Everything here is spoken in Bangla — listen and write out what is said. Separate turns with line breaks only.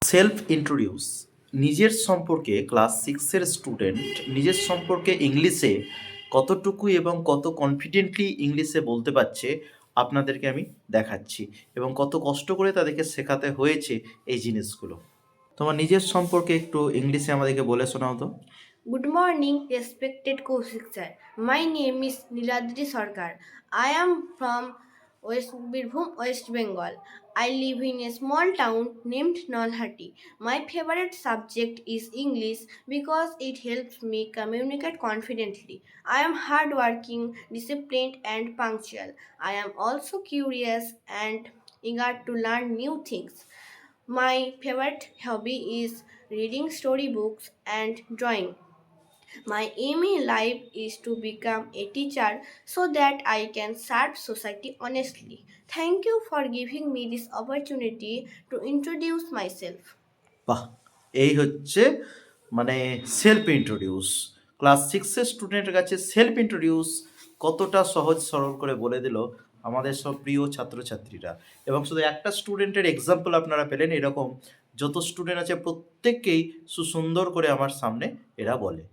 সেলফ ইন্ট্রোডিউস নিজের সম্পর্কে ক্লাস সিক্সের স্টুডেন্ট নিজের সম্পর্কে ইংলিশে কতটুকু এবং কত কনফিডেন্টলি ইংলিশে বলতে পারছে আপনাদেরকে আমি দেখাচ্ছি এবং কত কষ্ট করে তাদেরকে শেখাতে হয়েছে এই জিনিসগুলো। তোমার নিজের সম্পর্কে একটু ইংলিশে আমাদেরকে বলে শোনাও তো।
Good morning, respected Kaushik sir. My name is Niladri Sarkar. I am from Birbhum, West Bengal. I live in a small town named Nalhati. My favorite subject is English because it helps me communicate confidently. I am hardworking, disciplined, and punctual. I am also curious and eager to learn new things. My favorite hobby is reading storybooks and drawing. My aim in life is to become a teacher so that I can serve society honestly. Thank you for giving me this opportunity to introduce myself.
বাহ! এই হচ্ছে মানে সেলফ ইন্ট্রোডিউস। ক্লাস সিক্সের স্টুডেন্টের কাছে সেলফ ইন্ট্রোডিউস কতটা সহজ সরল করে বলে দিল আমাদের সব প্রিয় ছাত্রছাত্রীরা। এবং শুধু একটা স্টুডেন্টের এক্সাম্পল আপনারা পেলেন, এরকম যত স্টুডেন্ট আছে প্রত্যেককেই সুন্দর করে আমার সামনে এরা বলে।